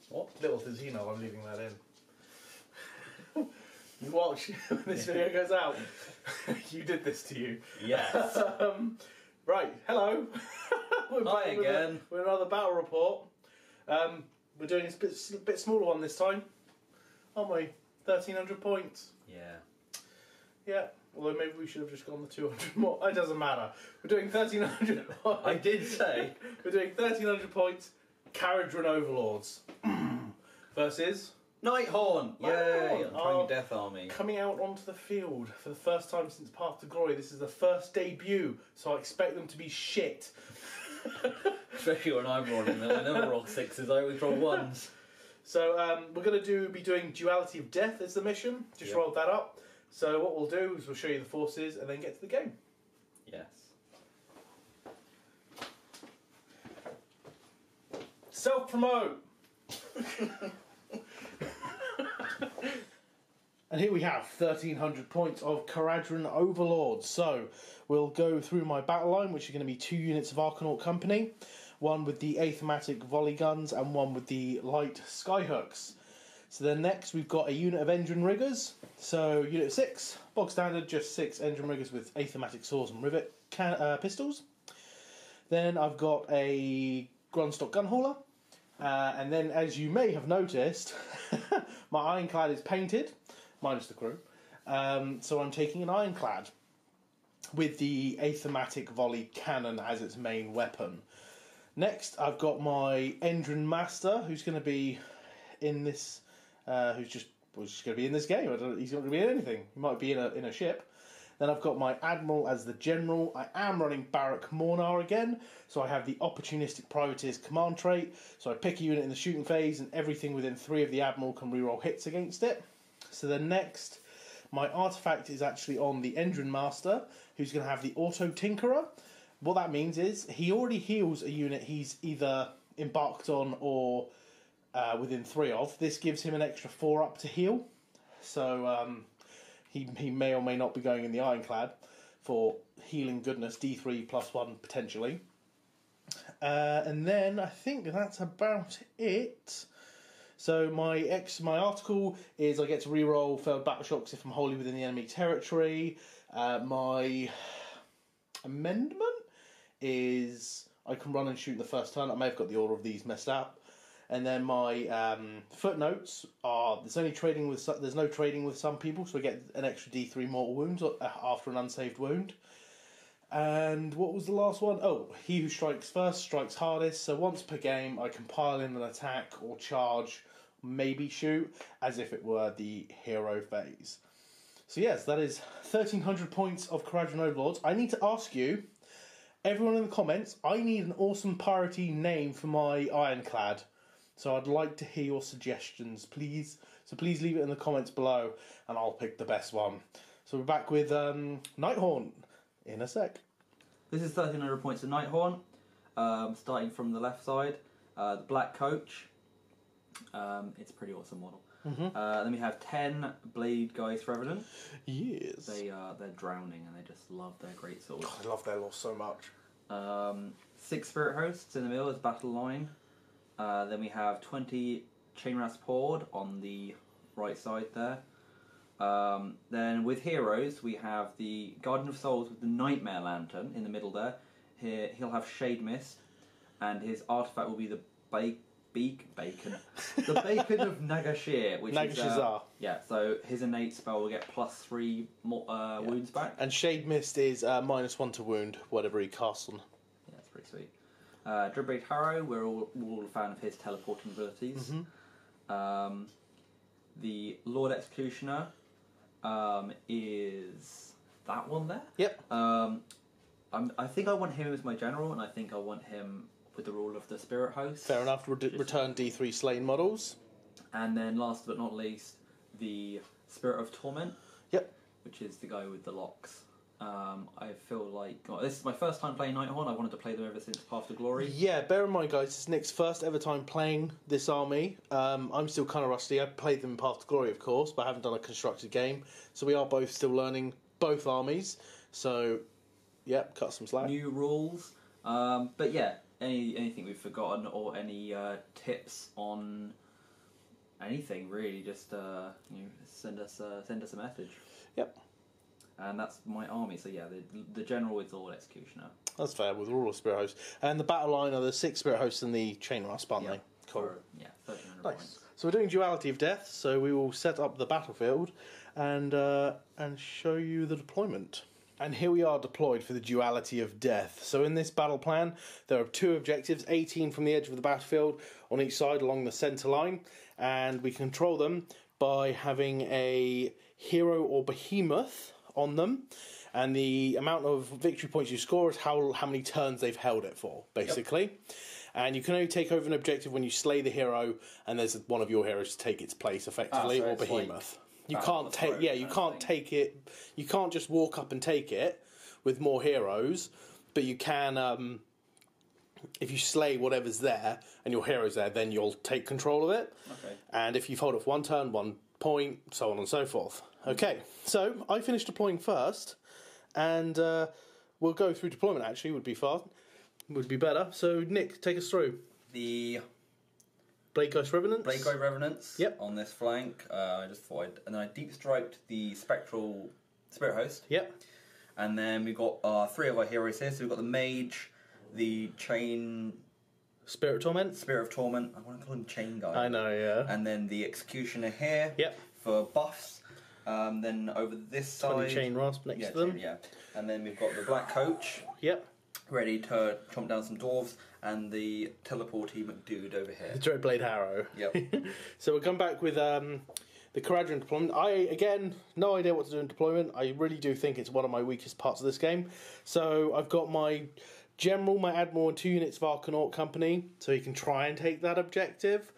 What? Little does he know I'm leaving that in. You watch when this video goes out. You did this to you. Yes. Right, hello. Hi again. With another battle report. We're doing a bit smaller one this time, aren't we? 1,300 points. Yeah. Yeah, although maybe we should have just gone the 200 more. It doesn't matter. We're doing 1,300 points. I did say. We're doing 1,300 points. Kharadron Overlords versus Nighthaunt. Yay! I'm trying a death army. Coming out onto the field for the first time since Path to Glory. This is the first debut, so I expect them to be shit. Especially when I'm rolling them. I never roll sixes, I always roll ones. So we're going to be doing Duality of Death as the mission. Just rolled that up. So what we'll do is we'll show you the forces and then get to the game. Yes. Self-promote! And here we have 1,300 points of Kharadron Overlords. So we'll go through my battle line, which are going to be 2 units of Arcanaut Company, one with the Athematic volley guns and one with the light skyhooks. So then next we've got a unit of engine riggers. So unit 6, bog standard, just 6 engine riggers with Athematic saws and rivet pistols. Then I've got a Grundstock gun hauler. And then, as you may have noticed, my ironclad is painted, minus the crew. So I'm taking an ironclad with the Athematic volley cannon as its main weapon. Next, I've got my engine master, who's going to be in this. Who's just going to be in this game. He's not going to be in anything. He might be in a ship. Then I've got my Admiral as the General. I am running Barak Mornar again, so I have the Opportunistic Privateer's command trait. So I pick a unit in the shooting phase, and everything within 3 of the Admiral can reroll hits against it. So then next, my artifact is actually on the Engine Master, who's going to have the Auto Tinkerer. What that means is he already heals a unit he's either embarked on or within 3 of. This gives him an extra 4 up to heal. So he may or may not be going in the Ironclad for healing goodness, D3 plus 1 potentially. And then I think that's about it. So my article is I get to reroll failed battle shocks if I'm wholly within the enemy territory. My amendment is I can run and shoot in the first turn. I may have got the order of these messed up. And then my footnotes are there's no trading with some people, so I get an extra D3 mortal wounds after an unsaved wound. And what was the last one? Oh, he who strikes first strikes hardest. So once per game, I can pile in an attack or charge, maybe shoot, as if it were the hero phase. So yes, that is 1,300 points of Kharadron Overlords. I need to ask you, everyone in the comments, I need an awesome piratey name for my ironclad. So I'd like to hear your suggestions, please. So please leave it in the comments below, and I'll pick the best one. So we're back with Nighthaunt in a sec. This is 1,300 points of Nighthaunt, starting from the left side. The black coach. It's a pretty awesome model. Then we have 10 blade guys revenant. Yes. They're drowning, and they just love their great swords. God, I love their loss so much. 6 spirit hosts in the middle as battle line. Then we have 20 Chainrasp Horde on the right side there. Then with heroes, we have the Guardian of Souls with the Nightmare Lantern in the middle there. Here he'll have Shade Mist, and his artifact will be the Bacon the Bacon of Nagashir, which Nagashizar. Yeah, so his innate spell will get +3 more, wounds back. And Shade Mist is -1 to wound, whatever he casts on. Yeah, that's pretty sweet. Dreadblade Harrow, we're all a fan of his teleporting abilities. The Lord Executioner is that one there. Yep. I think I want him as my general, and I think I want him with the rule of the Spirit Host. Fair enough. Return D3 slain models. And then last but not least, the Spirit of Torment. Yep. Which is the guy with the locks. I feel like this is my first time playing Nighthaunt. I wanted to play them ever since Path to Glory. Yeah, bear in mind, guys, it's Nick's first ever time playing this army. I'm still kind of rusty. I played them in Path to Glory, of course, but I haven't done a constructed game. So we are both still learning both armies. So, yeah, cut some slack. New rules. But yeah, anything we've forgotten or any tips on anything really, just send us a message. Yep. And that's my army. So yeah, the general is all executioner. That's fair, with all the spirit hosts. And the battle line are the 6 spirit hosts and the chain rasp, aren't they? Cool. 1,300 Nice. points. So we're doing duality of death, so we will set up the battlefield and show you the deployment. And here we are deployed for the duality of death. So in this battle plan, there are 2 objectives, 18 from the edge of the battlefield on each side along the centre line, and we control them by having a hero or behemoth on them, and the amount of victory points you score is how many turns they've held it for, basically. Yep. And you can only take over an objective when you slay the hero, and there's one of your heroes to take its place, effectively, or behemoth. You can't take, you can't take it. You can't just walk up and take it with more heroes, but you can. If you slay whatever's there and your hero's there, then you'll take control of it. Okay. And if you've held it for 1 turn, 1 point, so on and so forth. Okay, so I finished deploying first, and we'll go through deployment. Actually, would be better. So Nick, take us through the Blade Ghost Revenants. Blade Ghost Revenants. Yep. On this flank, I just thought, and then I deep striped the Spectral Spirit Host. Yep. And then we've got 3 of our heroes here. So we've got the Mage, the Chain. Spirit of Torment. Spirit of Torment. I want to call him Chain Guy. I know, yeah. And then the Executioner here. Yep. For buffs. Then over this side. 20 Chain Rasp next to them. Yeah. And then we've got the Black Coach. Yep. Ready to chomp down some dwarves, and the teleporty McDude over here. The Dreadblade Harrow. Yep. So we'll come back with the Kharadron deployment. Again, no idea what to do in deployment. I really do think it's one of my weakest parts of this game. So I've got my General, my Admiral, and 2 units of Arcanaut Company, so he can try and take that objective.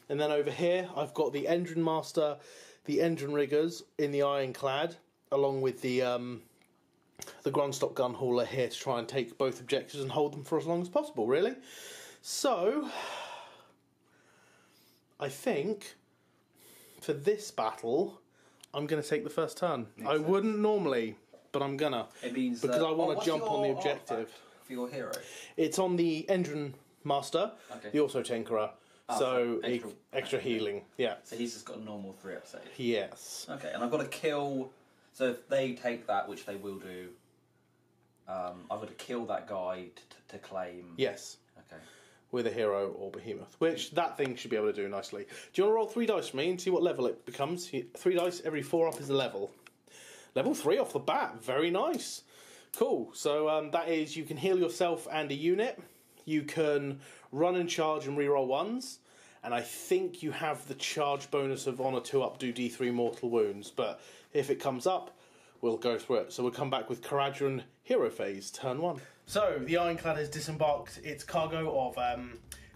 And then over here, I've got the Engine Master, the Engine Riggers in the Ironclad, along with the Grunstock Gun Hauler here to try and take both objectives and hold them for as long as possible, really. So, I think, for this battle, I'm going to take the first turn. I wouldn't normally, but I'm gonna. It means because I want to jump on the objective. For your hero? It's on the Engine Master, the Auto Tinkerer, so extra healing. Yeah. So he's just got a normal 3 up save? Yes. Okay, and I've got to kill... So if they take that, which they will do, I've got to kill that guy to claim... Yes. Okay. With a hero or behemoth, which that thing should be able to do nicely. Do you want to roll 3 dice for me and see what level it becomes? 3 dice, every 4 up is a level. Level 3 off the bat, very nice. Cool, so that is, you can heal yourself and a unit, you can run and charge and reroll 1s, and I think you have the charge bonus of on a 2 up do D3 mortal wounds, but if it comes up, we'll go through it. So we'll come back with Kharadron Hero Phase, turn 1. So, the Ironclad has disembarked its cargo of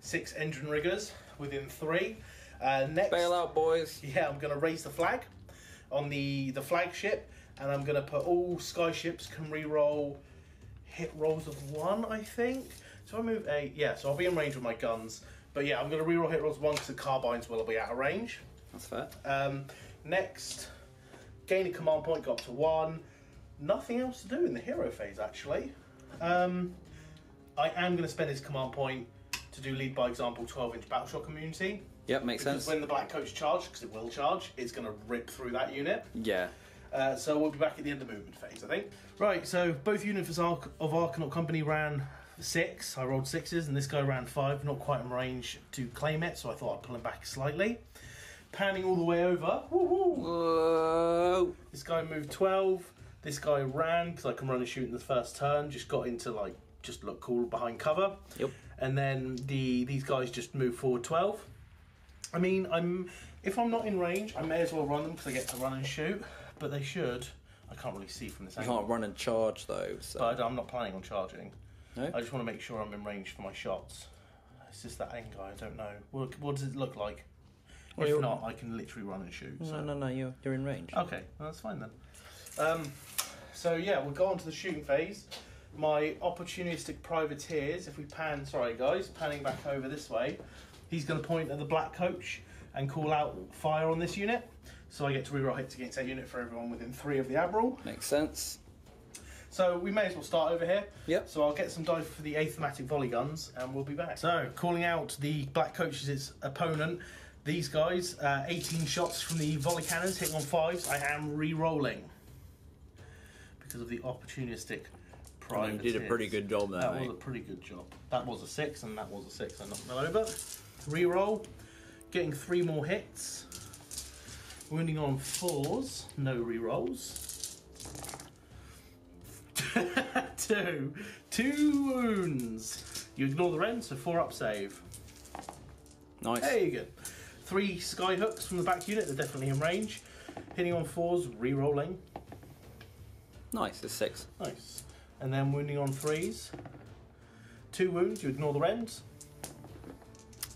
6 engine riggers within 3. Next, bail out, boys. Yeah, I'm going to raise the flag on the flagship, and I'm going to put all skyships can re-roll hit rolls of 1, I think. So I move 8. Yeah, so I'll be in range with my guns. But yeah, I'm going to re-roll hit rolls 1 because the carbines will be out of range. That's fair. Next, gain a command point, go up to 1. Nothing else to do in the hero phase, actually. I am going to spend his command point to do lead by example 12-inch battleshot community. Yep, makes sense. Because when the Black Coach charges, because it will charge, it's going to rip through that unit. Yeah. So we'll be back at the end of movement phase, I think. Right, so both units of Arcanaut Company ran 6. I rolled 6s, and this guy ran 5. Not quite in range to claim it, so I thought I'd pull him back slightly. Panning all the way over. Whoa. This guy moved 12. This guy ran, because I can run and shoot in the first turn. Just got into, like, just look cool behind cover. Yep. And then these guys just move forward 12. I mean, if I'm not in range, I may as well run them because I get to run and shoot. But they should. I can't really see from this angle. You can't run and charge though. So. But I'm not planning on charging. No? I just want to make sure I'm in range for my shots. It's just that angle. I don't know. What does it look like? Well, if not, I can literally run and shoot. So. No. You're in range. Okay, well, that's fine then. So yeah, we'll go on to the shooting phase. My opportunistic privateers. If we pan, sorry guys, panning back over this way. He's going to point at the Black Coach and call out fire on this unit. So I get to reroll hits against that unit for everyone within 3 of the Admiral. Makes sense. So we may as well start over here. Yep. So I'll get some dice for the Athematic volley guns, and we'll be back. So calling out the black coach as its opponent. These guys, 18 shots from the volley cannons, hitting on 5s. I am re-rolling because of the opportunistic privateers. You did a pretty good job there, That mate. was a pretty good job. That was a 6, and that was a 6. I knocked that over. Re-roll, getting 3 more hits. Wounding on 4s, no re-rolls. 2 wounds. You ignore the rend, so 4 up save. Nice. There you go. 3 sky hooks from the back unit, they're definitely in range. Hitting on 4s, re-rolling. Nice, it's 6. Nice. And then wounding on 3s. 2 wounds, you ignore the rends.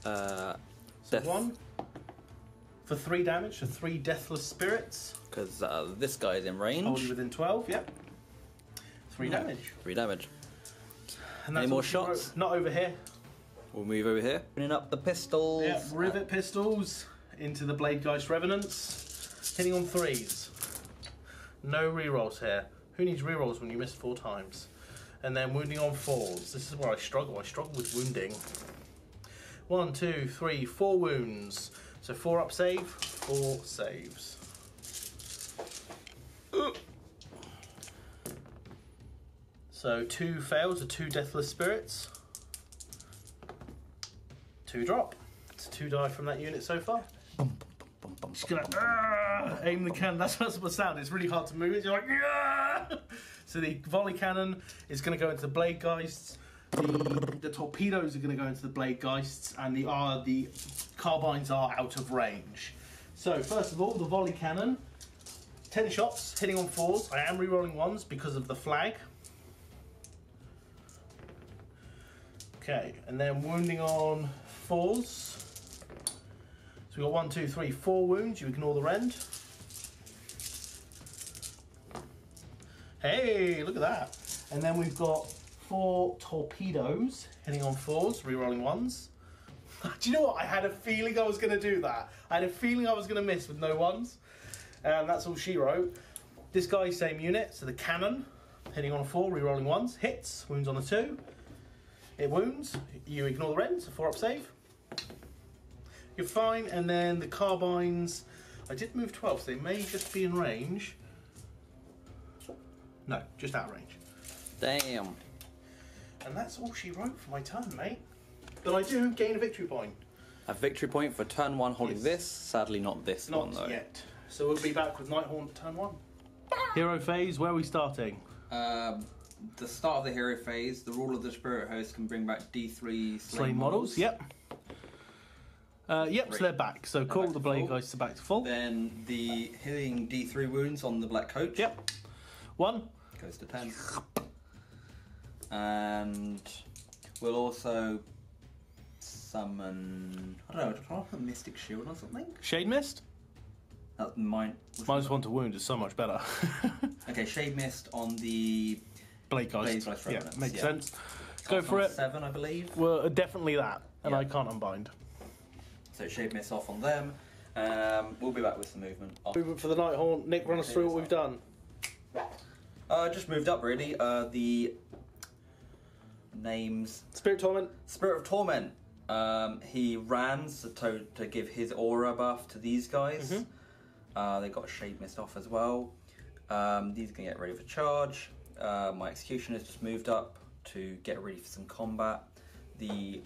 So Death. 1 for 3 damage, so 3 deathless spirits. Because this guy's in range. Hold you within 12, yep. 3 damage. 3 damage. And Any that's more all she shots? wrote. Not over here. We'll move over here. Bringing up the pistols. Yeah, rivet pistols into the Bladegeist Revenants. Hitting on 3s. No rerolls here. Who needs rerolls when you miss 4 times? And then wounding on 4s. This is where I struggle. I struggle with wounding. 1, 2, 3, 4 wounds. So 4 up save, 4 saves. So 2 fails are 2 deathless spirits. 2 drop. It's 2 die from that unit so far. Just gonna aim the cannon. That's what sound. It's really hard to move it. You're like, yeah! So the volley cannon is going to go into the Bladegheists. The torpedoes are going to go into the Bladegheists, and the carbines are out of range. So first of all, the volley cannon, 10 shots, hitting on 4s. I am re-rolling 1s because of the flag. Okay, and then wounding on 4s. So we've got 1, 2, 3, 4 wounds. You ignore the rend. Hey, look at that. And then we've got 4 torpedoes hitting on 4s, re-rolling 1s. Do you know what? I had a feeling I was going to do that. I had a feeling I was going to miss with no 1s. And that's all she wrote. This guy, same unit. So the cannon, hitting on a 4, re-rolling 1s. Hits, wounds on a 2. It wounds. You ignore the rend, so 4 up save. You're fine. And then the carbines, I did move 12, so they may just be in range. No, just out of range. Damn. And that's all she wrote for my turn, mate. But I do gain a victory point. A victory point for turn 1 holding Yes. this. Sadly, not this one, though. Not yet. So we'll be back with Nighthaunt turn 1. Hero phase, where are we starting? The start of the hero phase, the rule of the spirit host can bring back D3 Slain models, yep. Yep, so they're back. So call back the to full. Bladegeist back to full. Then the healing D3 wounds on the black coach. Yep. 1. Goes to 10. And we'll also summon, I don't know, do I put a Mystic Shield or something? Shade Mist? That's mine. -1 to wound is so much better. Okay, Shade Mist on the Bladegeist. Bladegeist Yeah, Revenants, makes yeah. sense. Go Costs for on it. 7, I believe. Well, definitely that. And Yeah. I can't unbind. So Shade Mist off on them. We'll be back with some movement. Movement for the Nighthaunt. Nick, run us through what we've done. Just moved up really. The names. Spirit Torment. Spirit of Torment. He ran to give his aura buff to these guys. They got Shade Mist off as well. These are going to get ready for charge. My Executioner's just moved up to get ready for some combat. The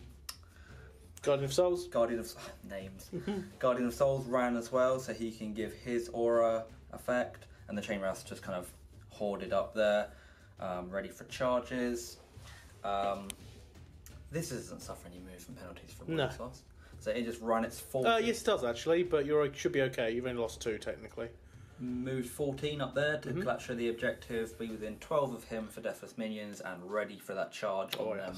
Guardian of Souls. Guardian of names. Guardian of Souls ran as well, so he can give his aura effect, and the Chain Wrath just kind of hoarded up there, ready for charges. This doesn't suffer any movement penalties from No. wounds lost, so it just ran its 14. Yes, it does actually, but you should be okay. You've only lost 2 technically. Moved 14 up there to capture the objective, be within 12 of him for deathless minions, and ready for that charge on them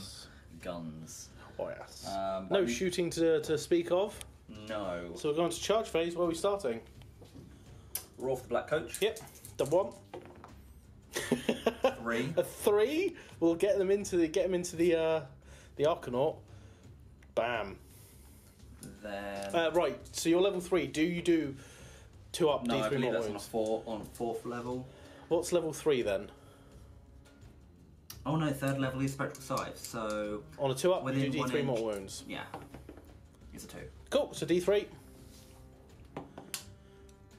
guns. Oh yes. but No shooting to speak of. No. So we're going to charge phase. Where are we starting? Roar for the black coach. Yep. The 1. 3. A 3. We'll get him into the Arcanaut. Bam. Then Right. So you're level 3. Do you do 2 up no, I D3 believe more that's wounds? on 4th level. What's level 3 then? Oh no, third level is spectral scythe. So On a 2-up, you within do one D3 inch. mortal wounds. Yeah, it's a 2. Cool, so D3.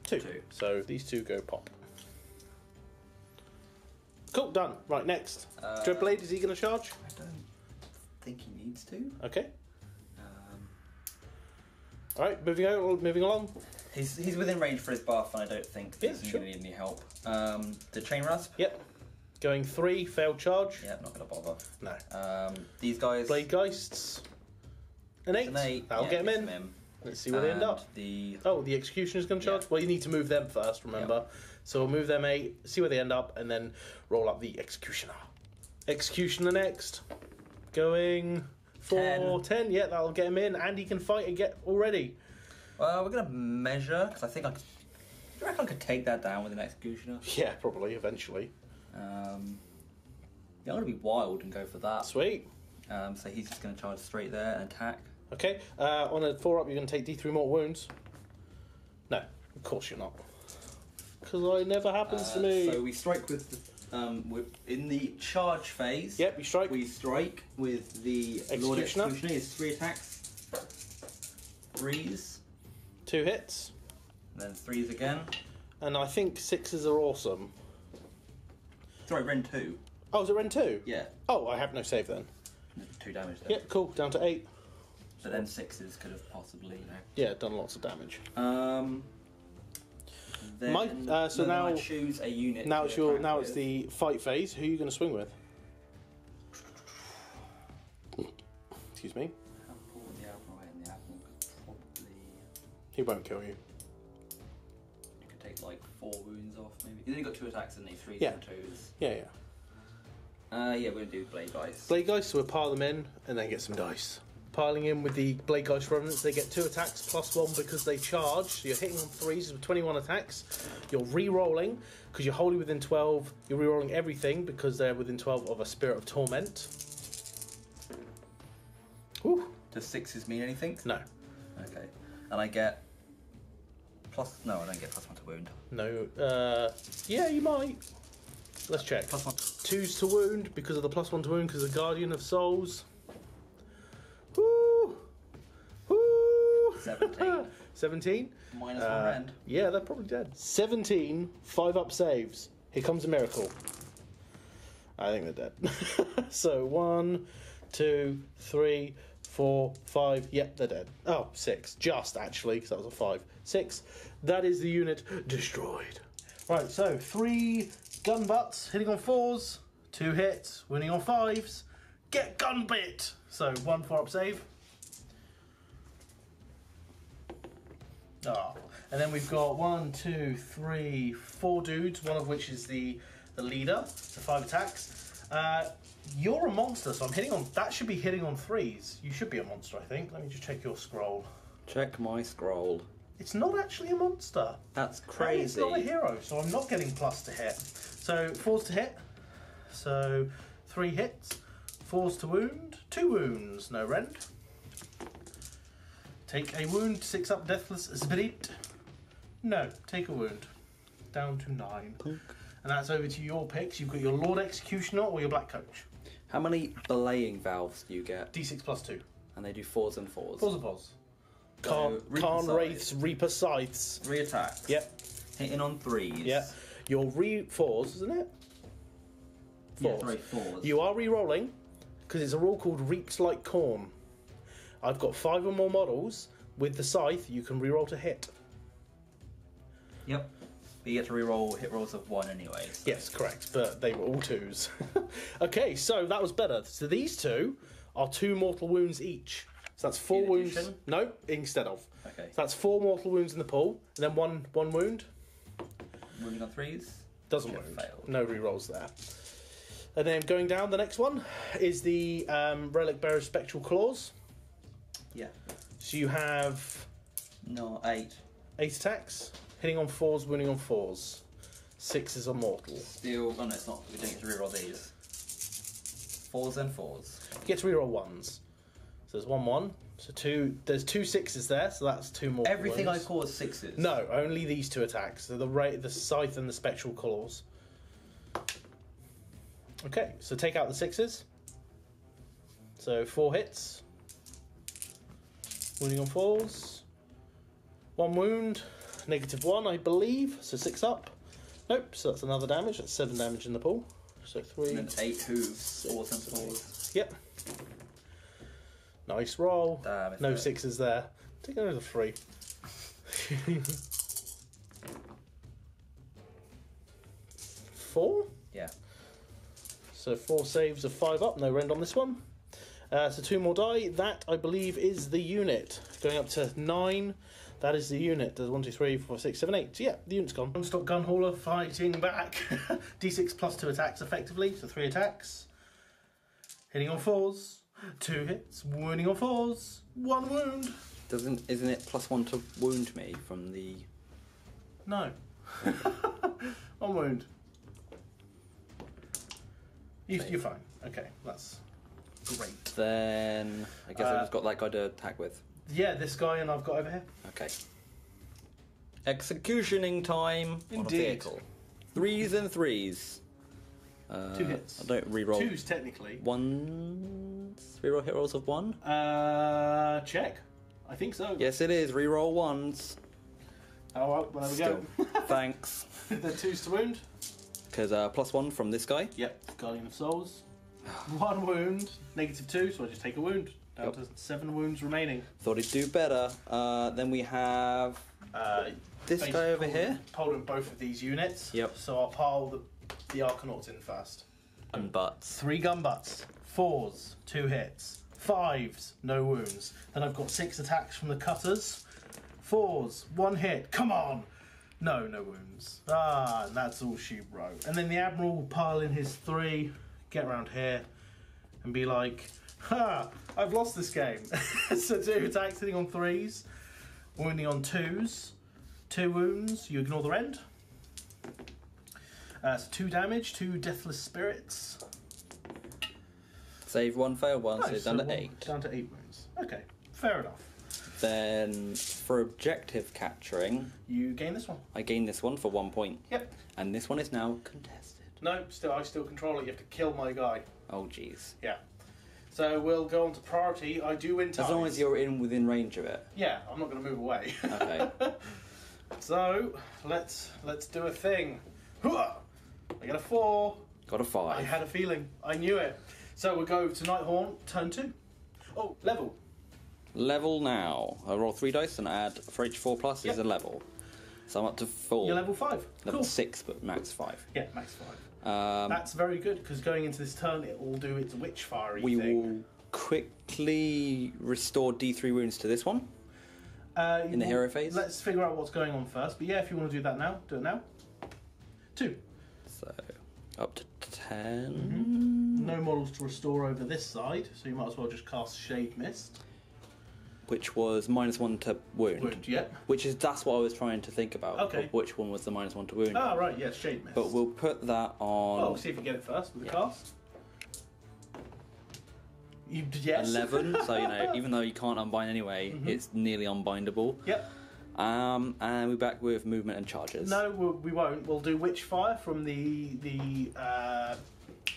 2. 2. So these two go pop. Cool, done. Right, next. Dreadblade, is he going to charge? I don't think he needs to. Okay. Alright, moving along. He's within range for his buff, and I don't think he's going to need any help. The chain rasp. Yep. Going 3, failed charge. Yeah, not going to bother. No. These guys. Blade Geists. An 8. An 8. That'll get him in. Let's see where they end up. The Executioner's going to charge? Well, you need to move them first, remember. Yep. So we'll move them 8, see where they end up, and then roll up the Executioner. Executioner next. Going 4, 10. Yeah, that'll get him in, and he can fight again already. Well, we're going to measure, because I think I reckon I could take that down with an Executioner. Yeah, probably, eventually. Yeah, I'm going to be wild and go for that. Sweet. So he's just going to charge straight there and attack. Okay, on a 4-up, you're going to take D3 mortal wounds. No, of course you're not. Because it never happens to me. So we strike with in the charge phase. Yep, you strike. We strike with the Lord Executioner. It's 3 attacks. 3s. 2 hits. And then 3s again. And I think 6s are awesome. Sorry, Ren 2. Oh, is it Ren 2? Yeah. Oh, I have no save then. 2 damage there. Yep, cool. Down to 8. But then 6s could have possibly, Yeah, done lots of damage. Then, so now I choose a unit. Now it's the fight phase. Who are you going to swing with? Excuse me. He won't kill you. You could take like 4 wounds off, maybe. He's only got 2 attacks and 3 Yeah. and 2s. Yeah. Yeah, we're going to do Blade Dice. Blade Dice, so we'll pile them in and then get some dice. Piling in with the Blade Dice Revenants, they get 2 attacks plus 1 because they charge. So you're hitting on 3s with 21 attacks. You're re-rolling because you're wholly within 12. You're re-rolling everything because they're within 12 of a Spirit of Torment. Whew. Does 6s mean anything? No. Okay. And I get plus... No, I don't get +1 to wound. No. Yeah, you might. Let's check. +1. 2s to wound because of the +1 to wound because of the Guardian of Souls. Woo! Woo! 17. 17? -1 rend. Yeah, they're probably dead. 17 5-up saves. Here comes a miracle. I think they're dead. So 1, 2, 3, 4, 5. Yep, they're dead. Oh, 6. Just actually, because that was a 5. 6. That is the unit destroyed. Right, so 3 gun butts hitting on 4s, 2 hits, winning on 5s. Get gun bit! So 1 4-up save. Oh. And then we've got 1, 2, 3, 4 dudes, one of which is the leader, so 5 attacks. You're a monster, so I'm hitting on... That should be hitting on 3s. You should be a monster, I think. Let me just check your scroll. Check my scroll. It's not actually a monster. That's And crazy. it's not a hero, so I'm not getting plus to hit. So 4s to hit. So 3 hits. 4s to wound. 2 wounds. No rend. Take a wound. 6-up Deathless Spirit. No. Take a wound. Down to 9. Punk. And that's over to your picks. You've got your Lord Executioner or your Black Coach. How many belaying valves do you get? D6 plus 2. And they do 4s and 4s. 4s and 4s. So, Khan Wraiths, Reaper Scythes. 3 attacks. Yep. Hitting on 3s. Yep. Your 4s, isn't it? 4s. Yeah, sorry, 4s. You are re-rolling because it's a rule called Reaps Like Corn. I've got 5 or more models. With the scythe, you can re-roll to hit. Yep. But you get to re-roll hit rolls of 1 anyway. So. Yes, correct, but they were all 2s. Okay, so that was better. So these 2 are 2 mortal wounds each. So that's 4 wounds. Addition? No, instead of. Okay. So that's 4 mortal wounds in the pool, and then one wound. Wounding on 3s? Doesn't wound. Failed. No re-rolls there. And then going down, the next one is the Relic Bearer's Spectral Claws. Yeah. So you have... No, 8. 8 attacks, hitting on 4s, winning on 4s. 6s are mortal. Still... Oh no, it's not. We don't get to re-roll these. 4s and 4s. You get to re-roll 1s. So there's 1, 1. So 2... There's 2 6s there, so that's 2 mortal Everything wounds. I call is 6s? No, only these 2 attacks. So the Scythe and the Spectral Claws. Okay, so take out the 6s. So 4 hits. Wounding on 4s. 1 wound. -1, I believe. So 6 up. Nope, so that's another damage. That's 7 damage in the pool. So 3. And then 8 hooves, 4 centipodes. Yep. Nice roll. Damn, No 6s there. Take another 3. 4? Yeah. So 4 saves of 5 up. No rend on this one. So 2 more die. That, I believe, is the unit. Going up to 9. That is the unit. There's 1, 2, 3, 4, 6, 7, 8. So yeah, the unit's gone. Non-stop gun hauler fighting back. D6 plus 2 attacks effectively. So 3 attacks. Hitting on 4s. 2 hits. Wounding on 4s. 1 wound. Isn't it +1 to wound me from the... No. 1 wound. You're fine. Okay, that's great. Then I guess I've just got that guy to attack with. Yeah, this guy and I've got over here. Okay. Executioning time on a Indeed. vehicle. 3s and 3s. 2 hits. I don't reroll. 2s technically. 1s. Reroll hit rolls of 1. Check. I think so. Yes, it is. Reroll 1s. Oh well, there we go. Thanks. The 2s to wound. Because +1 from this guy. Yep. Guardian of Souls. 1 wound. -2, so I just take a wound. Down to 7 wounds remaining. Thought he'd do better. Then we have this guy over here. Holding both of these units. Yep. So I'll pile the Arcanauts in first. And butts. 3 gun butts. 4s, 2 hits. 5s, no wounds. Then I've got 6 attacks from the cutters. 4s, 1 hit. Come on! No wounds. And that's all she wrote. And then the Admiral will pile in his 3, get around here, and be like, ha! I've lost this game. So 2 attacks hitting on 3s, wounding on 2s, 2 wounds, you ignore the rend. So 2 damage, 2 deathless spirits. Save 1, fail 1, so Nice, down to so 8. Down to 8 wounds. Okay, fair enough. Then for objective capturing, You gain this one. I gain this one for 1 point. Yep. And this one is now contested. No, I still control it. You have to kill my guy. Oh jeez. Yeah. So we'll go on to priority. I do win ties. As long as you're within range of it. Yeah, I'm not going to move away. Okay. So let's do a thing. Hooah! I got a 4. Got a 5. I had a feeling. I knew it. So we'll go to Nighthaunt, turn 2. Oh, level. Level now. I roll 3 dice and add for each 4 plus is a level. So I'm up to 4. You're level 5. Level Cool. 6, but max 5. Yeah, max 5. That's very good, because going into this turn, it will do its witch-fiery We thing. will quickly restore D3 wounds to this one. In the hero phase? Let's figure out what's going on first. But yeah, if you want to do that now, do it now. 2. So, up to 10. No models to restore over this side, so you might as well just cast Shade Mist. Which was -1 to wound. Wound, yep. That's what I was trying to think about. Okay. Of which one was the -1 to wound? Ah, right, yeah, Shade Mist. But we'll put that on. Well, see if you get it first with the cast. Yes. 11. So even though you can't unbind anyway, it's nearly unbindable. Yep. And we're back with movement and charges. No, we won't. We'll do Witchfire from the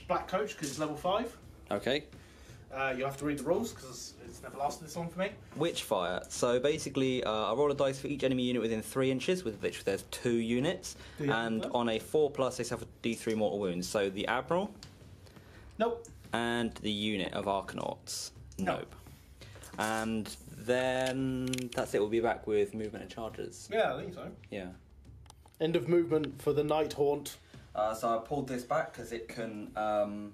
Black Coach because it's level 5. Okay. You have to read the rules because it's never lasted this long for me. Witchfire. So basically, I roll a dice for each enemy unit within 3 inches, with which there's 2 units, and on a 4+, they suffer D3 mortal wounds. So the Admiral. Nope. And the unit of Arcanauts. No. Nope. And then that's it. We'll be back with movement and charges. Yeah, I think so. Yeah. End of movement for the Nighthaunt. So I pulled this back because it can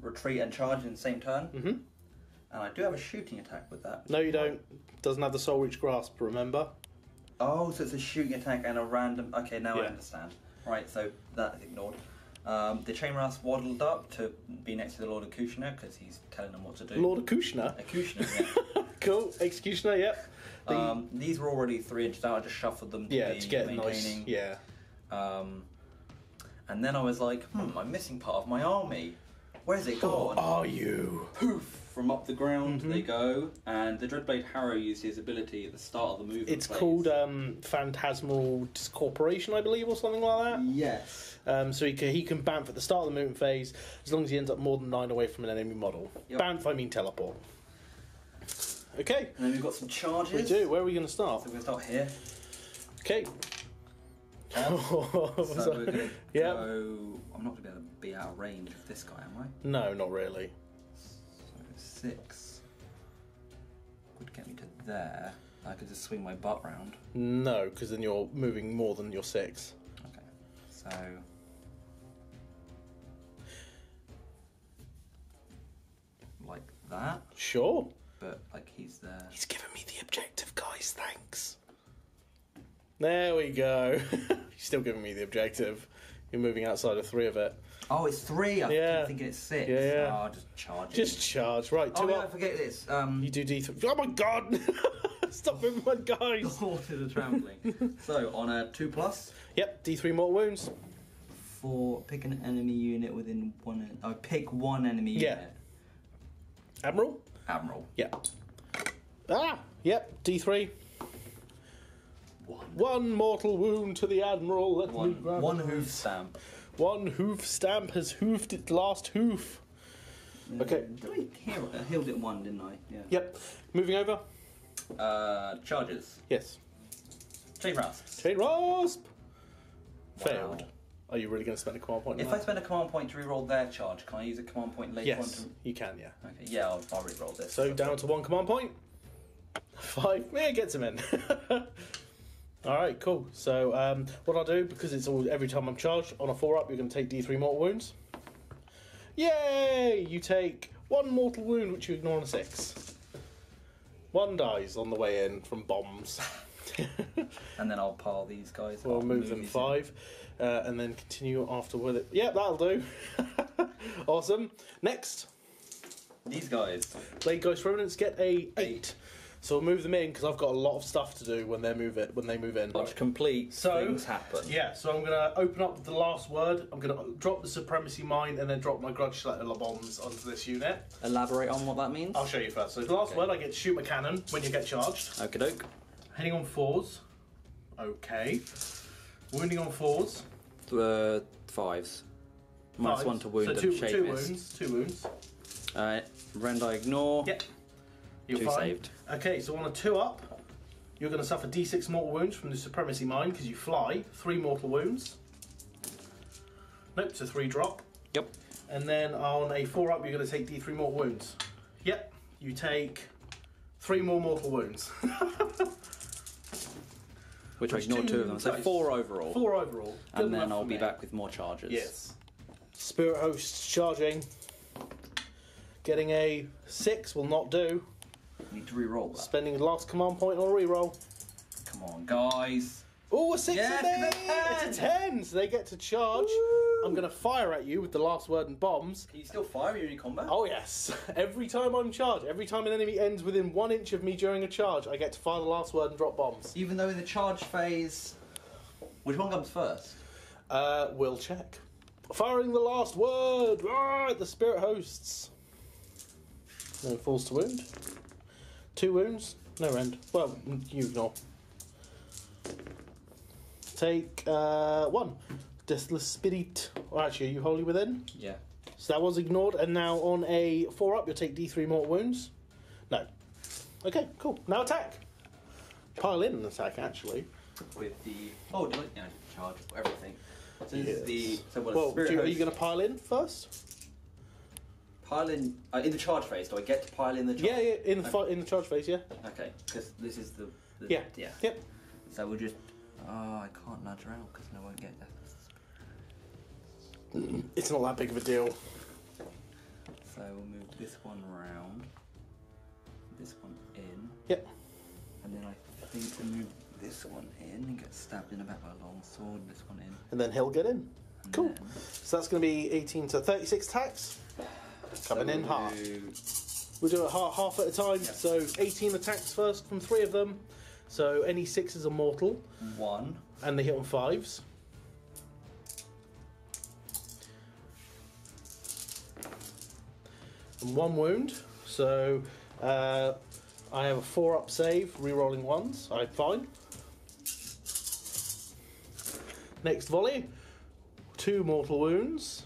retreat and charge in the same turn. And I do have a shooting attack with that. No, you don't. Doesn't have the Soul Reach Grasp, remember? Oh, so it's a shooting attack and a random... Okay, now I Yeah. understand. Right, so that is ignored. The chain rasp waddled up to be next to the Lord Executioner because he's telling them what to do. Lord Executioner? Executioner, yeah. Cool. Executioner, yep. These were already 3 inches out. I just shuffled them to be to get maintaining. nice. Yeah. And then I was like, I'm missing part of my army. Where's it Who gone? are you? Poof! From up the ground they go, and the Dreadblade Harrow used his ability at the start of the movement It's phase. called Phantasmal Discorporation, I believe, or something like that. Yes. So he can bamf at the start of the movement phase as long as he ends up more than 9 away from an enemy model. Yep. Bamf, I mean teleport. Okay. And then we've got some charges. We do. Where are we going to start? So we're going to start here. Okay. So we're going to Yep. go... I'm not going to be able to be out of range of this guy, am I? No, not really. So 6 would get me to there. I could just swing my butt round. No, because then you're moving more than your 6. Okay. So... like that. Sure. But, like, he's there. He's given me the objective, guys. Thanks. There we go. He's still giving me the objective. You're moving outside of 3 of it. Oh, it's 3. I Yeah. keep thinking it's 6. Yeah, yeah. Oh, I'll just charge it. Just charge. Right, 2 Oh, yeah, up. forget this. You do D3. Oh my god! Stop moving my guys. All to the trampling. So, on a 2+, Yep, D3 mortal wounds. pick an enemy unit within 1... Oh, pick 1 enemy Yeah. unit. Admiral? Admiral. Yeah. Ah! Yep, D3. 1. 1 mortal wound to the Admiral. Let me grab One it. hoof stamp. 1 hoof stamp has hoofed its last hoof. Okay. Did I healed it 1, didn't I? Yeah. Yep. Moving over. Charges. Yes. Chain rasp. Chain rasp. Wow. Failed. Are you really going to spend a command point on If I that? spend a command point to reroll their charge, can I use a command point later Yes, on you can, yeah. to... Okay, yeah, I'll reroll this. So down to 1 command point. 5. Yeah, gets him in. Alright, cool. So what I'll do, because it's all every time I'm charged, on a 4-up you're going to take D3 mortal wounds. Yay! You take 1 mortal wound, which you ignore on a 6. 1 dies on the way in from bombs. And then I'll pile these guys. We'll I'll move them these 5. And then continue after with it. Yeah, that'll do. Awesome. Next. in. These guys. Blade Ghost Remnants get a 8. So we'll move them in because I've got a lot of stuff to do when they move in. Much complete. So, things happen. Yeah, so I'm going to open up with the last word. I'm going to drop the Supremacy Mine and then drop my Grudge Selector bombs onto this unit. Elaborate on what that means. I'll show you first. So the last word, I get to shoot my cannon when you get charged. Okie doke. Hitting on 4s. Okay. Wounding on 4s. 5s. Minus 5s. 1 to wound so and 2 shape miss. wounds. 2 wounds. Rend I ignore. Yep. You're 2 fine. saved. Okay, so on a 2-up, you're going to suffer D6 mortal wounds from the Supremacy Mine because you fly. 3 mortal wounds. Nope, it's a 3 drop. Yep. And then on a 4-up, you're going to take D3 mortal wounds. Yep, you take 3 more mortal wounds. Which I ignored 2 of them. So Nice. 4 overall. 4 overall. Good And then enough I'll for be me. back with more charges. Yes. Spirit Hosts charging. Getting a 6 will not do. Need to re-roll that. Spending the last command point on a reroll. Come on, guys. Oh, a 6 Yes, and it's a 10. It's a 10, so they get to charge. I'm going to fire at you with the last word and bombs. Can you still fire when you're in combat? Oh, yes. Every time I'm charged, every time an enemy ends within 1 inch of me during a charge, I get to fire the last word and drop bombs. Even though in the charge phase... Which one comes first? We'll check. Firing the last word! Ah, the Spirit Hosts. No falls to wound. 2 wounds. No rend. Well, you ignore. Take 1. Deathless Spirit. Oh, actually, are you wholly within? Yeah. So that was ignored, and now on a 4-up, you'll take D3 mortal wounds. No. Okay, cool. Now attack. Pile in an attack, actually. With the... Oh, did I... Yeah, charge everything. So this is the... Yes. So what Well, Spirit are you Host- going to pile in first? Pile in... in the charge phase, do I get to pile in the charge? Yeah, in the in the charge phase, yeah. Okay, because this is the... Yeah. Yeah. Yep. So we'll just... Oh, I can't nudge around because I won't get that. It's not that big of a deal. So we'll move this one round. This one in. Yep. And then I think to move this one in and get stabbed in the back by a long sword. This one in. And then he'll get in. And Cool. then- So that's going to be 18 to 36 attacks. Coming in we'll half. do- We'll do it half at a time. Yep. So 18 attacks first from 3 of them. So any 6s are mortal. 1. And they hit on 5s. and 1 wound. So I have a 4-up save, re-rolling 1s. I'm fine. Next volley, 2 mortal wounds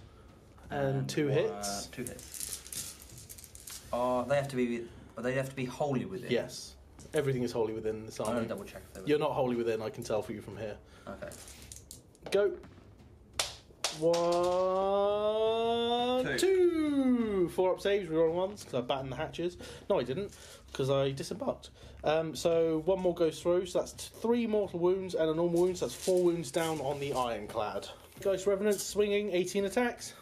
and 2 hits. 2 hits. They have to be wholly within. Yes, everything is wholly within this army. I'm gonna double check if they were. You're not wholly within. I can tell for you from here. Okay. Go. 1, 2. 4-up saves, reroll 1s because I battened the hatches. No, I didn't because I disembarked. So 1 more goes through. So that's 3 mortal wounds and a normal wound. So that's 4 wounds down on the ironclad. Ghost Revenant swinging, 18 attacks.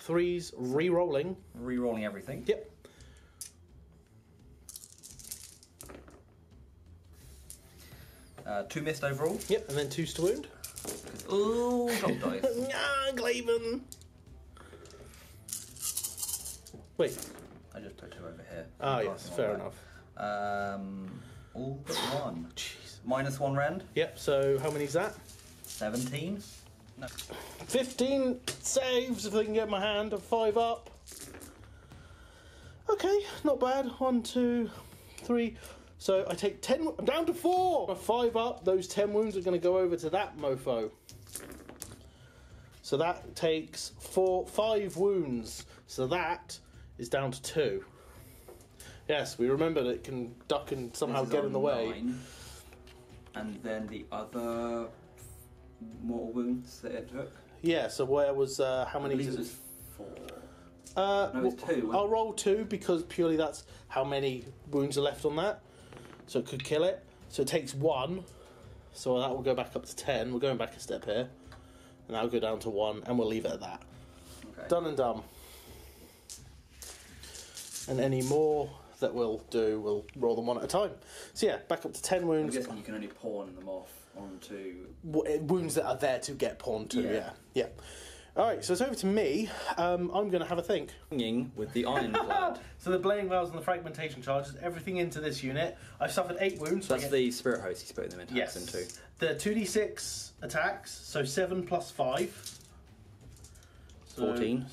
3s re-rolling. Re-rolling everything. Yep. Two missed overall. Yep, and then 2s to wound. Ooh, drop dice. Ah, Glaven. Wait. I just put 2 over here. Ah, yes, fair enough. All but 1. Jeez. -1 rend. Yep, so how many is that? 17. No. 15 saves if I can get my hand of 5 up. Okay, not bad. 1, 2, 3. So I take 10. I'm down to 4. 5 up. Those 10 wounds are going to go over to that mofo. So that takes 5 wounds. So that is down to 2. Yes, we remember that it can duck and somehow get in the way. 9. And then the other mortal wounds that it took. Yeah. So where was how many? I believe it was 4. No, it was 2. I'll roll 2 because purely that's how many wounds are left on that. So it could kill it. So it takes 1. So that will go back up to 10. We're going back a step here. And that'll go down to 1. And we'll leave it at that. Okay. Done and done. And any more that we'll do, we'll roll them 1 at a time. So yeah, back up to 10 I'm wounds. guessing you can only pawn them off onto... Wounds that are there to get pawned to, yeah. Alright, so it's over to me. I'm going to have a think. With the ironclad. So the Blaying Wells and the Fragmentation charges, everything into this unit. I've suffered 8 wounds. So that's the Spirit Host you split them into. Yes. Into. The 2d6 attacks, so 7 plus 5. So 14.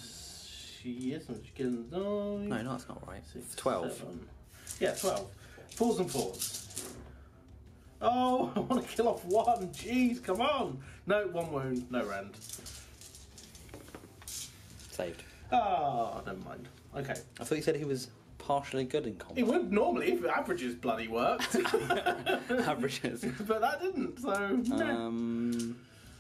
She isn't. She's getting 9. No, that's not right. 6, 12. 7. Yeah, 12. 4s and 4s. Oh, I want to kill off 1. Jeez, come on. No, 1 wound, no rend. Saved. Ah, never mind. Okay. I thought you said he was partially good in It combat. would normally if averages bloody worked. Averages. But that didn't, so...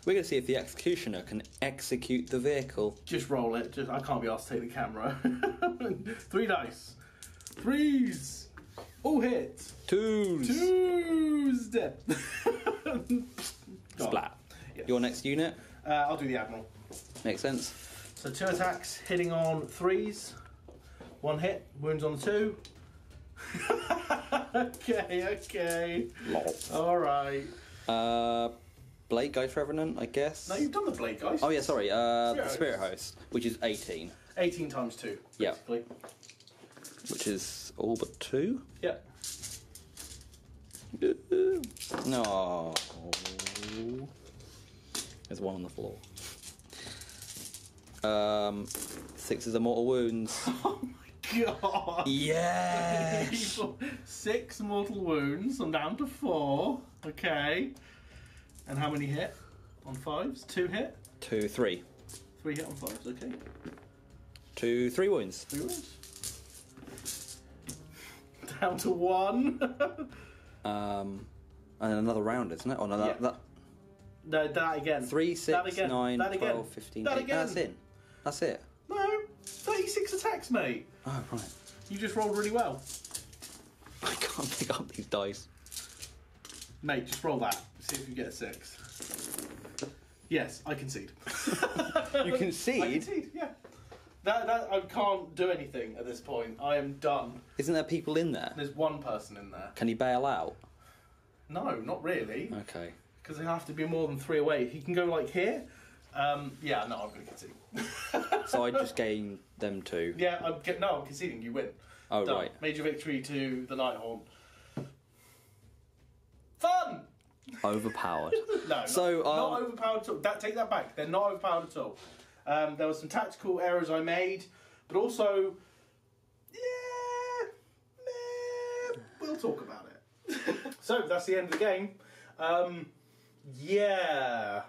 We're going to see if the Executioner can execute the vehicle. Just roll it. I can't be asked to take the camera. 3 dice. 3s. All hit. 2s. 2s. Dead. Splat. Yes. Your next unit. I'll do the Admiral. Makes sense. So 2 attacks, hitting on 3s. 1 hit, wounds on the 2. Okay. Lol. Alright. Blade Ghost Revenant, I guess. No, you've done the Blade, guys. Oh yeah, sorry. The Spirit Spirit Host, which is 18. 18 times 2, Yeah. basically. Which is all but 2. Yep. No. There's 1 on the floor. 6 is mortal wounds. Oh my god. Yes. 6 mortal wounds. I'm down to 4. Okay. And how many hit on 5s? 2 hit? 2, 3. 3 hit on 5s, okay. 2, 3 wounds. 3 wounds. Down to 1. And another round, isn't it? Oh no, Yeah. No, that again. 3, 6, That again. 9, That 12, again. 15, That 18. again. That's it. That's it. No, 36 attacks, mate. Oh, right. You just rolled really well. I can't pick up these dice. Mate, just roll that. See if you get a 6. Yes, I concede. You concede? I concede, yeah. That I can't do anything at this point. I am done. Isn't there people in there? There's 1 person in there. Can he bail out? No, not really. Okay. Because they have to be more than 3 away. He can go like here. Yeah, no, I'm going to concede. So I just gained them 2. Yeah, I'm conceding. You win. Oh, Done. right. Major victory to the Nighthaunt. Fun! Overpowered. No, So, not overpowered at all. Take that back. They're not overpowered at all. There were some tactical errors I made, But also, yeah, meh, we'll talk about it. So that's the end of the game. Yeah.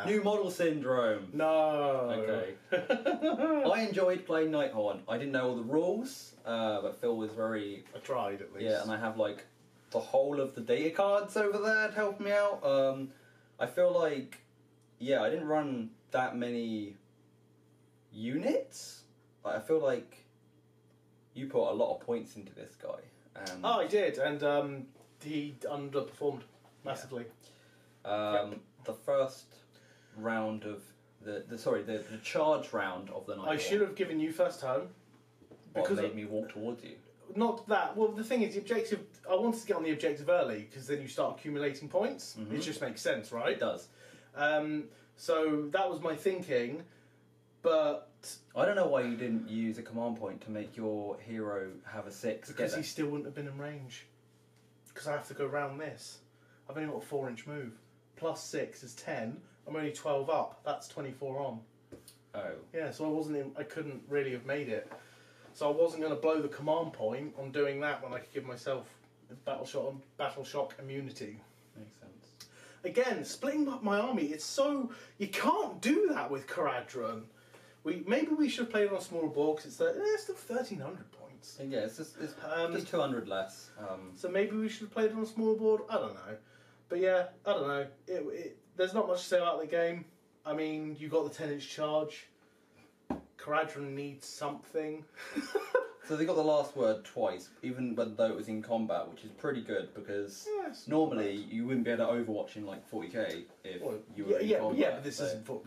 New model syndrome. No. Okay. I enjoyed playing Nighthaunt. I didn't know all the rules, but Phil was very... I tried at least. Yeah, and I have like the whole of the data cards over there to help me out. I feel like, yeah, I didn't run that many units. I feel like you put a lot of points into this guy. Oh, I did, and he underperformed massively. The first round of the charge round of the night. I should have given you first turn. Because it made me walk towards you. Not that. Well, the thing is, the objective. I wanted to get on the objective early because then you start accumulating points. Mm-hmm. It just makes sense, right? It does. So that was my thinking, but I don't know why you didn't use a command point to make your hero have a 6. Because he still wouldn't have been in range. Because I have to go round this. I've only got a 4-inch move. Plus 6 is 10. I'm only 12 up. That's 24 on. Oh. Yeah, so I wasn't in, I couldn't really have made it. So I wasn't going to blow the command point on doing that when I could give myself battle shock immunity. Makes sense. Again, splitting up my army, it's so... You can't do that with Kharadron. Maybe we should have played it on a smaller board because it's still 1,300 points. Yeah, it's just 200 less. So maybe we should have played it on a smaller board. I don't know. But yeah, I don't know. There's not much to say about the game. I mean, you got the 10-inch charge. Kharadron needs something. So they got the last word twice, even though it was in combat, which is pretty good because normally you wouldn't be able to overwatch in like 40k if you were in combat. Yeah, but this isn't for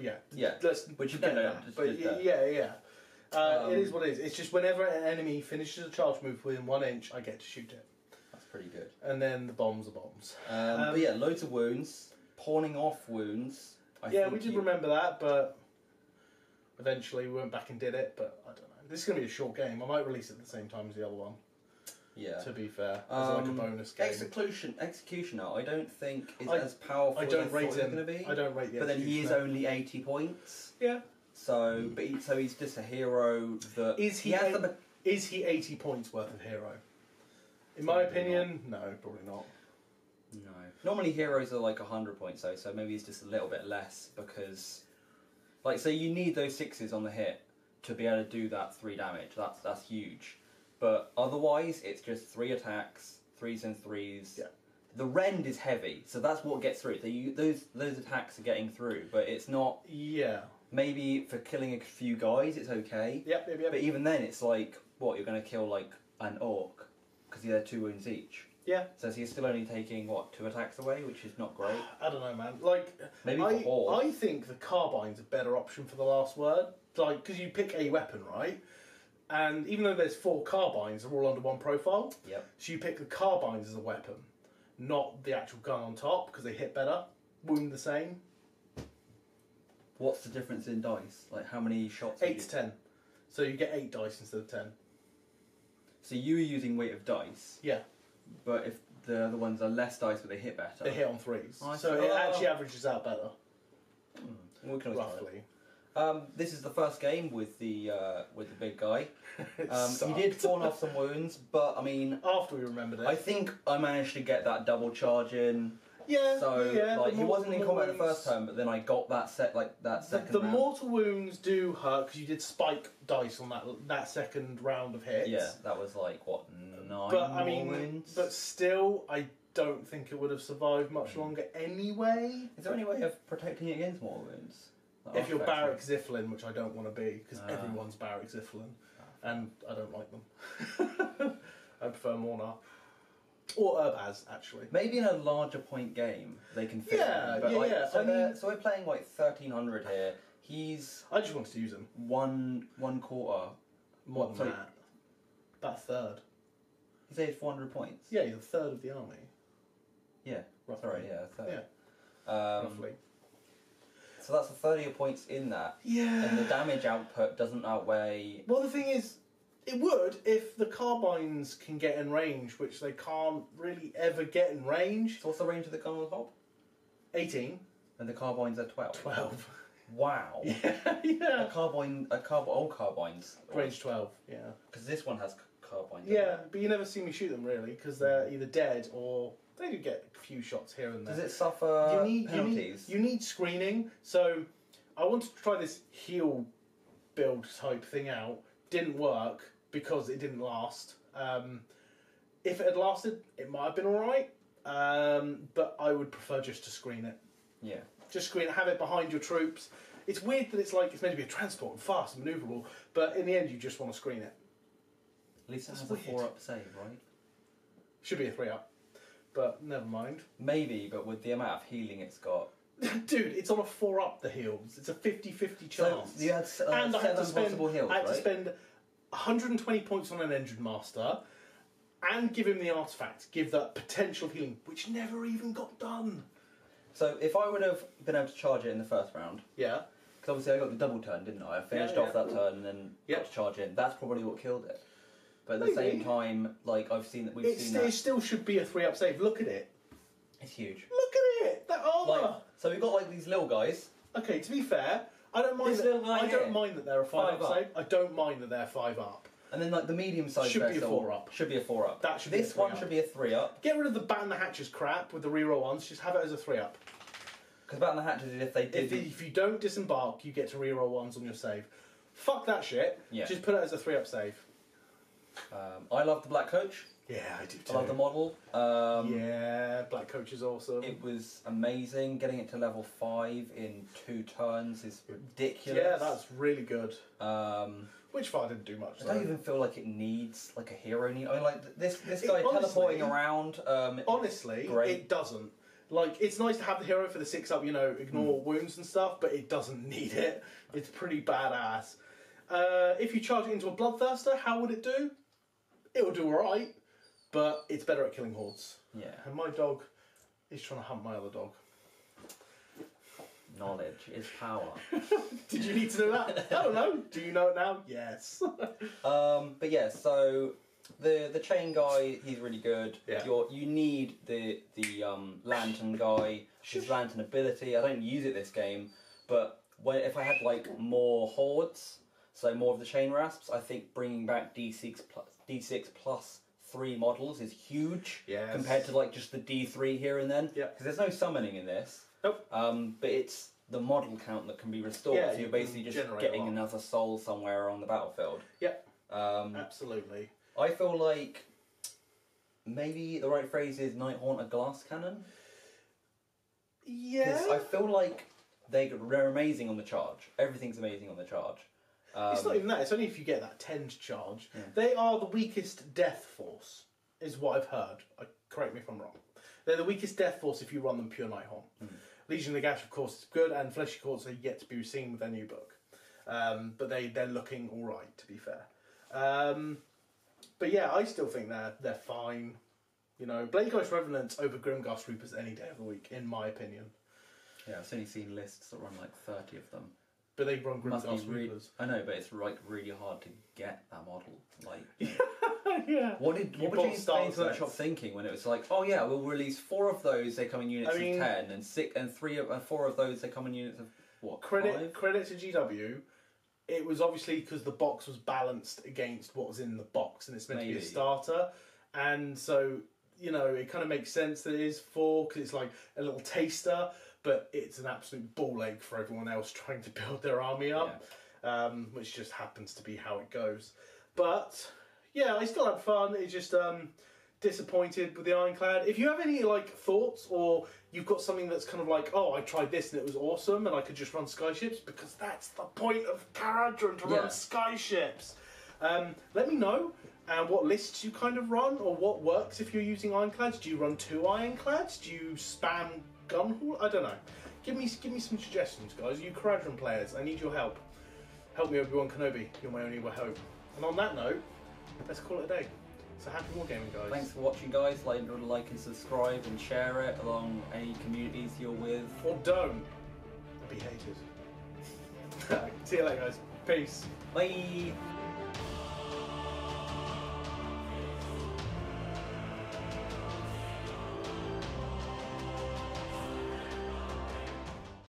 Which you don't know. It is what it is. It's just whenever an enemy finishes a charge move within 1 inch, I get to shoot it. That's pretty good. And then the bombs are bombs. But yeah, loads of wounds, pawning off wounds. We did remember that, but eventually we went back and did it. But I don't know. This is going to be a short game. I might release it at the same time as the other one. Yeah. To be fair, as like a bonus game. Executioner, I don't think is as powerful as I thought he was going to be. I don't rate the But then he is only 80 points. Yeah. So he's just a hero that... Is he 80 points worth of hero? In my opinion, no, probably not. No. Normally heroes are like 100 points though, so maybe it's just a little bit less because... Like, so you need those 6s on the hit to be able to do that 3 damage. That's huge. But otherwise, it's just 3 attacks, 3s and 3s. Yeah. The rend is heavy, so that's what gets through. Those attacks are getting through, but it's not... Yeah. Maybe for killing a few guys, it's okay. Yep. But even then, it's like, what, you're going to kill like an orc? Because they're 2 wounds each. Yeah. So he's still only taking, 2 attacks away, which is not great. I don't know, man. Like, maybe for Horde. I think the carbine's a better option for the last word. Like, because you pick a weapon, right? And even though there's 4 carbines, they're all under one profile. Yep. So you pick the carbines as a weapon, not the actual gun on top, because they hit better, wound the same. What's the difference in dice? Like, how many shots? 8 to 10. So you get 8 dice instead of 10. So you were using weight of dice. Yeah. But if the other ones are less dice, but they hit better. They hit on 3s. So it actually averages out better. We can roughly. This is the first game with the big guy. He did fall off some wounds, but I mean, after we remembered it, I think I managed to get that double charge in. Yeah. So like he wasn't in combat the first time, but then I got that second. The mortal wounds do hurt because you did spike dice on that second round of hits. Yeah, that was like what 9 but I mean, wounds. But still, I don't think it would have survived much longer anyway. Is there any way of protecting it against more wounds? Like if you're Barrack Ziflin, which I don't want to be, because everyone's Barrack Ziflin, and I don't like them. I prefer Mornar. Or Urbaz, actually. Maybe in a larger point game, they can fit Yeah, in. But yeah. So we're playing like 1,300 here. He's... I just wanted to use him. One quarter. More than that. About a third. He's aged 400 points? Yeah, he's a third of the army. Yeah. Roughly. Sorry, yeah, a third. Yeah. Roughly. So that's a 30 of points in that. Yeah. And the damage output doesn't outweigh... Well, the thing is, it would if the carbines can get in range, which they can't really ever get in range. So what's the range of the gun on the top? 18. And the carbines are 12. 12. Wow. Yeah. Old carbines. Range 12, yeah. Because this one has carbines. Yeah, but you never see me shoot them really, because they're either dead or they do get a few shots here and there. Does it suffer penalties? You need screening, so I wanted to try this heal build type thing out. Didn't work because it didn't last. If it had lasted, it might have been alright, but I would prefer just to screen it. Yeah. Just screen it, have it behind your troops. It's weird that it's like it's meant to be a transport and fast and manoeuvrable, but in the end you just want to screen it. At least it has a 4-up save, right? Should be a 3-up, but never mind. Maybe, but with the amount of healing it's got. Dude, it's on a 4-up the heals. It's a 50-50 chance. So you had and 7 possible heals, I had right? to spend 120 points on an engine master and give him the artifact, give that potential healing, which never even got done. So if I would have been able to charge it in the first round, Yeah. because obviously I got the double turn, didn't I? I finished off that turn and then got to charge in. That's probably what killed it. But at the same time, like we've seen that. It still should be a 3-up save. Look at it. It's huge. Look at it. That armor. Like, so we've got like these little guys. Okay, to be fair, I don't mind. I don't mind that they're a 5-up save. I don't mind that they're 5-up. And then like the medium size should be a 4-up. Should be a 4-up. That should be this one should be a 3-up. Get rid of the batten the hatches crap with the reroll ones. Just have it as a 3-up. Because batten the hatches, if they did, if you don't disembark, you get to reroll ones on your save. Fuck that shit. Yeah. Just put it as a 3-up save. I love the black coach. Yeah, I do too. I love the model. Yeah, black coach is awesome. It was amazing. Getting it to level 5 in 2 turns is ridiculous. Yeah, that's really good. Which far didn't do much. I don't even feel like it needs like a hero need. I mean, like this guy teleporting around. Honestly, great. It doesn't. Like, it's nice to have the hero for the 6-up, ignore wounds and stuff, but it doesn't need it. It's pretty badass. If you charge it into a bloodthirster, how would it do? It will do alright, but it's better at killing hordes. Yeah. And my dog is trying to hunt my other dog. Knowledge is power. Did you need to know that? I don't know. Do you know it now? Yes. But yeah, so the chain guy, he's really good. Yeah. You need the lantern guy, his lantern ability. I don't use it this game, but if I had like more hordes, so more of the chain rasps, I think bringing back D6 plus 3 models is huge. Yes. Compared to like just the D3 here and then. Yeah. Because there's no summoning in this. Nope. But it's the model count that can be restored. Yeah, so you're basically just generate getting another soul somewhere on the battlefield. Yeah. Absolutely. I feel like maybe the right phrase is Nighthaunt a glass cannon. Yeah. Because I feel like they're amazing on the charge. Everything's amazing on the charge. It's not even that. It's only if you get that 10 charge. Yeah. They are the weakest death force, is what I've heard. Correct me if I'm wrong. They're the weakest death force if you run them pure Nighthaunt. Legion of the Gash, of course, is good, and Fleshy Courts are yet to be seen with their new book. But they're looking all right, to be fair. But yeah, I still think they're fine. Blade Ghost Revenants over Grimghast Reapers any day of the week, in my opinion. Yeah, I've only seen lists that run like 30 of them. But they run Grimghast Reapers. I know, but it's like really hard to get that model. Like, yeah. What did Games Workshop thinking when it was like, oh yeah, we'll release 4 of those. They come in units of 10, and 4 of those they come in units of what? Credit to GW. It was obviously because the box was balanced against what was in the box, and it's meant to be a starter, and so it kind of makes sense that it is 4 because it's like a little taster. But it's an absolute ball ache for everyone else trying to build their army up, which just happens to be how it goes. But yeah, I still had fun. It's just disappointed with the Ironclad. If you have any thoughts, or you've got something that's kind of like, oh, I tried this and it was awesome, and I could just run skyships, because that's the point of Kharadron, to run skyships. Let me know. And what lists you kind of run, or what works if you're using Ironclads. Do you run 2 Ironclads? Do you spam Gunhaul? I don't know. Give me some suggestions, guys. You Kharadron players, I need your help. Help me, Obi-Wan Kenobi. You're my only hope. And on that note, let's call it a day. So happy wargaming, guys. Thanks for watching, guys. Like and subscribe and share it along any communities you're with. Or don't. Be hated. See you later, guys. Peace. Bye.